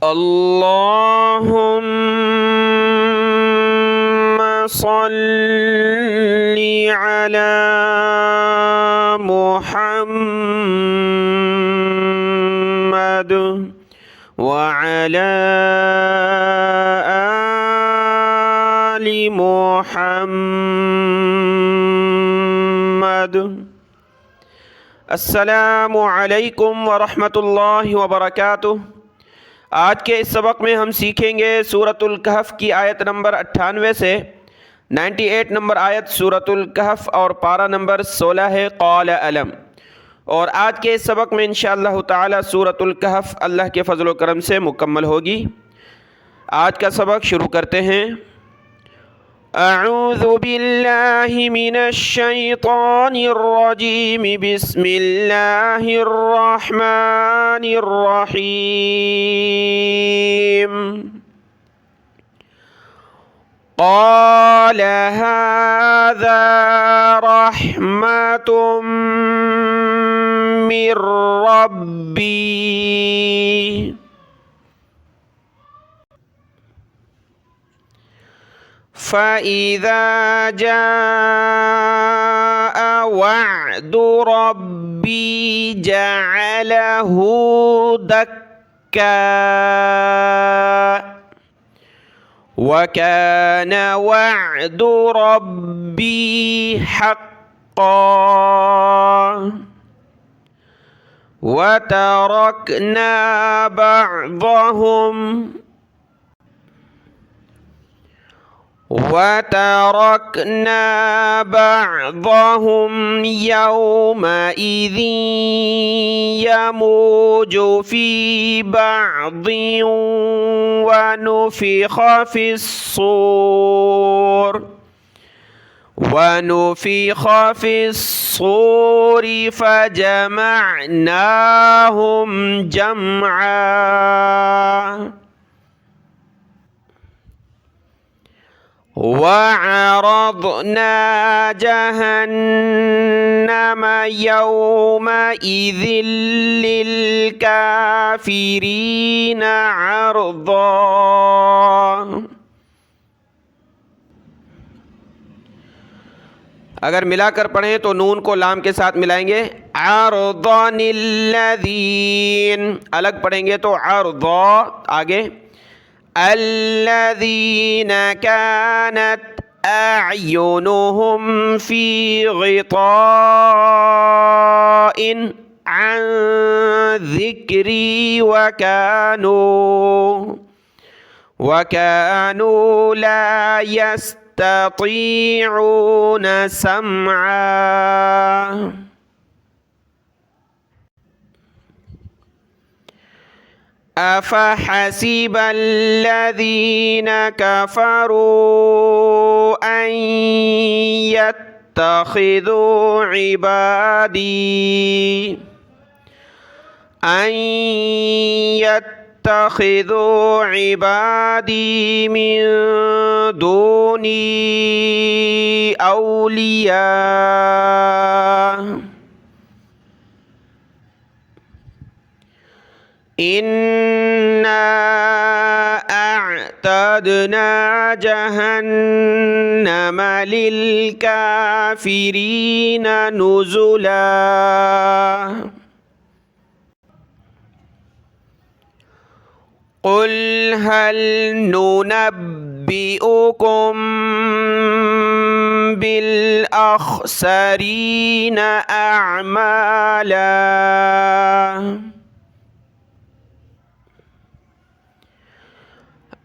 اللهم صل على محمد وعلى آل محمد। अस्सलामु अलैकुम वरहमतुल्लाहि वबरकातुह। आज के इस सबक में हम सीखेंगे सूरतुल कहफ की आयत नंबर 98 से 98 नंबर आयत सूरतुल कहफ और पारा नंबर 16 है क़ाल अलम। और आज के इस सबक में इंशाअल्लाह ताला सूरतुल कहफ अल्लाह के फ़ज़ल व करम से मुकम्मल होगी। आज का सबक शुरू करते हैं। अऊज़ु बिल्लाहि मिनश शैतानिर रजीम, बिस्मिल्लाहिर रहमानिर रहीम। क़ाल हाज़ा रहमतुम मिर रब्बी फ़इज़ा जाअ वअदु रब्बी जअलहु दक्का वकान वअदु रब्बी हक़्क़ा वतरकना बअदहुम यौमइज़ यमूजु फ़ी बअदिन वनुफ़िख़ फ़िस्सूर फ़जमअनाहुम जमआ वअरضना जहन्नम यौमइज़ लिलकाफ़िरीन अर्ज़ा। अगर मिलाकर पढ़ें तो नून को लाम के साथ मिलाएंगे। अर्ज़निल्लज़ीन, अलग पढ़ेंगे तो अर्ज़ा आगे। अल्लज़ीन कानत अअयुनुहुम फ़ी ग़िताइन अन ज़िक्री वकानू ला यस्ततीऊन समआ। अफ़हसिब अल्लज़ीन कफ़रू अन यत्तख़िज़ू इबादी मिन दूनी औलिया। इन्ना अअतदना जहन्नम लिलकाफिरीन नुज़ुला। क़ुल हल नुनब्बिउकुम बिल अख़सरीन अअमाला।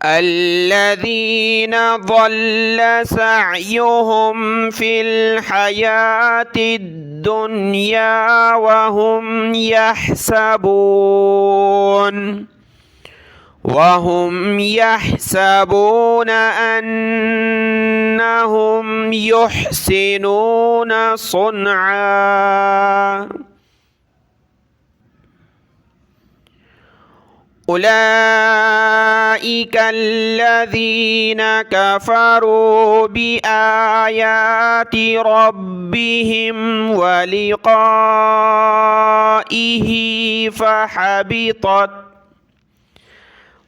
الذين ضل سعيهم في الحياة الدنيا وهم يحسبون أنهم يحسنون صنعا أولئك الذين كفروا بآيات ربهم ولقائه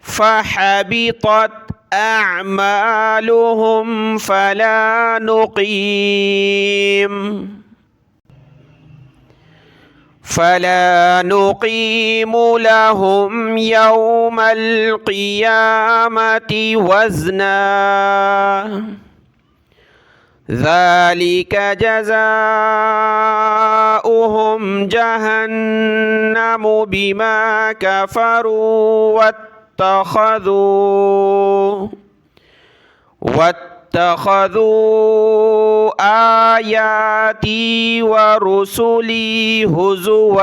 فحبطت أعمالهم فلا نقيم لهم يوم القيامة وزنا ذلك جزاؤهم جهنم بما كفروا واتخذوا آياتي ورسلي هزوا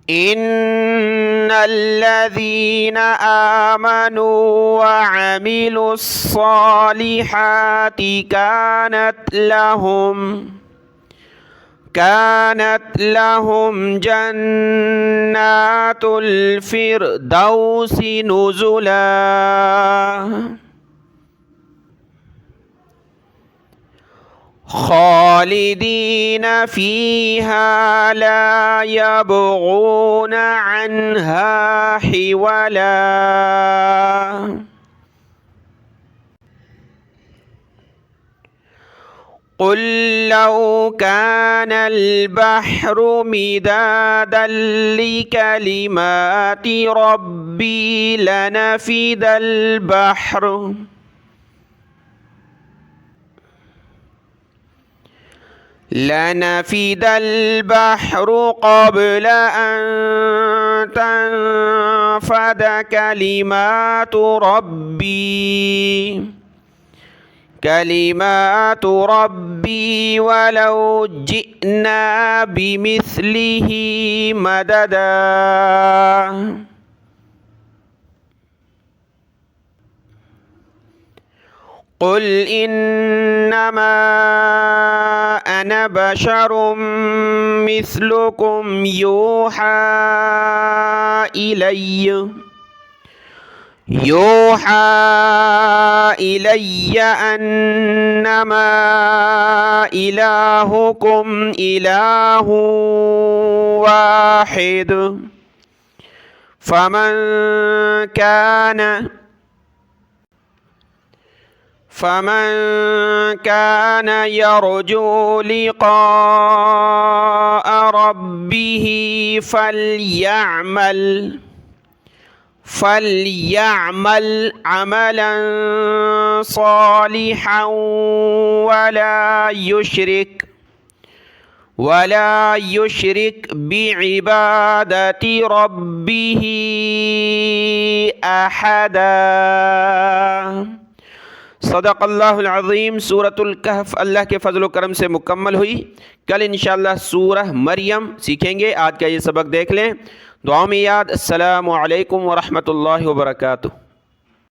إن الذين آمنوا وعملوا الصالحات كانت لهم جنات الفردوس نزلا خالدين فيها لا يبغون عنها حولا قل لو كان البحر مدادا لكلمات ربي لنفد البحر قبل أن تنفد كلمات ربي ولو جئنا بمثله مددا قل إنما أنا بشر مثلكم يوحى إلي أنما إلهكم إله واحد فمن كان يرجو لقاء ربه فليعمل عملا صالحا ولا يشرك بعبادة ربه أحدا सदक़ल्लाहुल अज़ीम। सूरतुल कहफ़ अल्लाह के फ़ज़ल व करम से मुकम्मल हुई। कल इंशाअल्लाह सूरह मरियम सीखेंगे। आज का ये सबक देख लें, दुआ में याद। अस्सलामु अलैकुम व रहमतुल्लाहि व बरकातुहू।